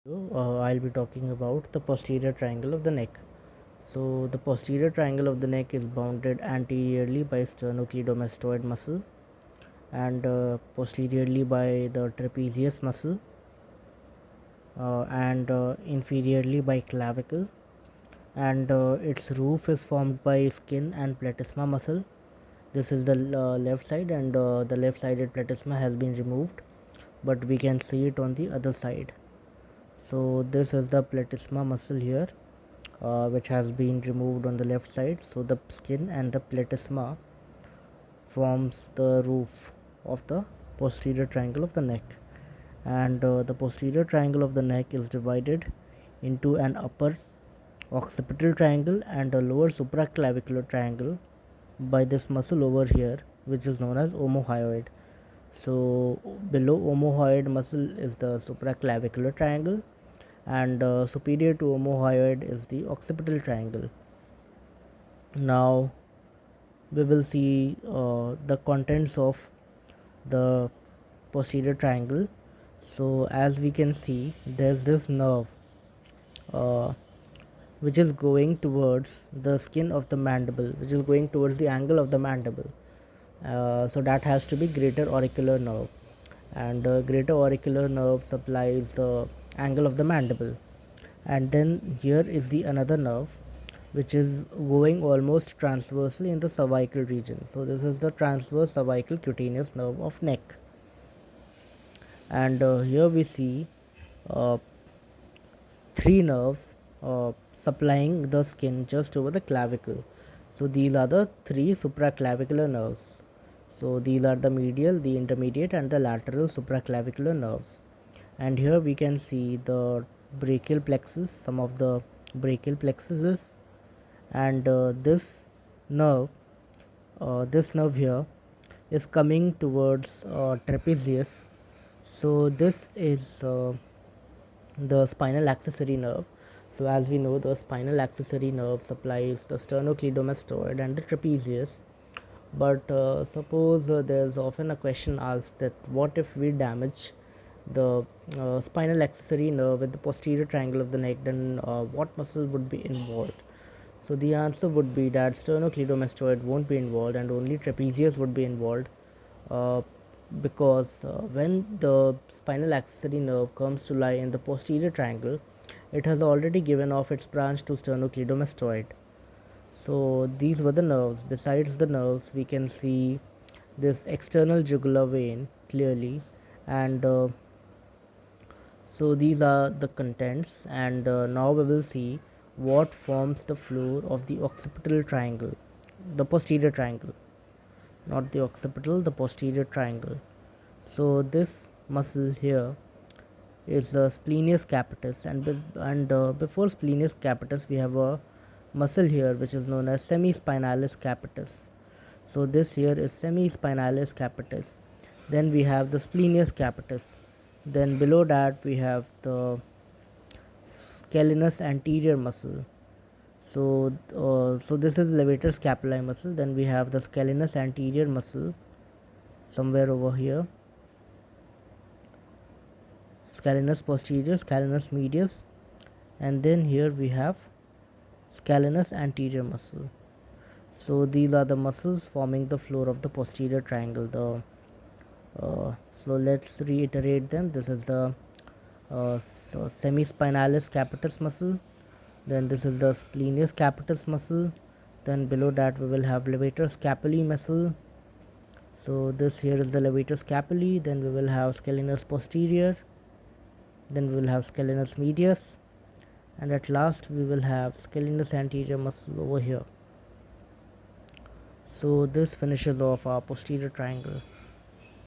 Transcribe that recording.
I'll be talking about the posterior triangle of the neck. So the posterior triangle of the neck is bounded anteriorly by sternocleidomastoid muscle and posteriorly by the trapezius muscle and inferiorly by clavicle, and its roof is formed by skin and platysma muscle. This is the left side, and the left sided platysma has been removed, but we can see it on the other side. So this is the platysma muscle here, which has been removed on the left side. So the skin and the platysma forms the roof of the posterior triangle of the neck, and the posterior triangle of the neck is divided into an upper occipital triangle and a lower supraclavicular triangle by this muscle over here, which is known as omohyoid. So below omohyoid muscle is the supraclavicular triangle, and superior to omohyoid is the occipital triangle. Now we will see the contents of the posterior triangle. So as we can see, there's this nerve uh, which is going towards the skin of the mandible, which is going towards the angle of the mandible. So that has to be greater auricular nerve, and greater auricular nerve supplies the angle of the mandible. And then here is the another nerve which is going almost transversely in the cervical region. So this is the transverse cervical cutaneous nerve of neck, and here we see uh, three nerves supplying the skin just over the clavicle. So these are the three supraclavicular nerves. So these are the medial, the intermediate, and the lateral supraclavicular nerves. And here we can see the brachial plexus, some of the brachial plexuses, and nerve, this nerve here is coming towards trapezius. So this is the spinal accessory nerve. So as we know, the spinal accessory nerve supplies the sternocleidomastoid and the trapezius. But suppose there's often a question asked that what if we damage the spinal accessory nerve with the posterior triangle of the neck, then what muscle would be involved? So the answer would be that sternocleidomastoid won't be involved and only trapezius would be involved, uh, because when the spinal accessory nerve comes to lie in the posterior triangle, it has already given off its branch to sternocleidomastoid. So these were the nerves. Besides the nerves, we can see this external jugular vein clearly, and so these are the contents, and now we will see what forms the floor of the occipital triangle, the posterior triangle, not the occipital, the posterior triangle. So this muscle here is the splenius capitis, and before splenius capitis we have a muscle here which is known as semispinalis capitis. So this here is semispinalis capitis. Then we have the splenius capitis. Then below that we have the scalenus anterior muscle. So this is levator scapulae muscle. Then we have the scalenus anterior muscle somewhere over here. Scalenus posterior, scalenus medius, and then here we have scalenus anterior muscle. So these are the muscles forming the floor of the posterior triangle. So let's reiterate them. This is the semispinalis capitis muscle, then this is the splenius capitis muscle, then below that we will have levator scapulae muscle. So this here is the levator scapulae, then we will have scalenus posterior, then we will have scalenus medius, and at last we will have scalenus anterior muscle over here. So this finishes off our posterior triangle.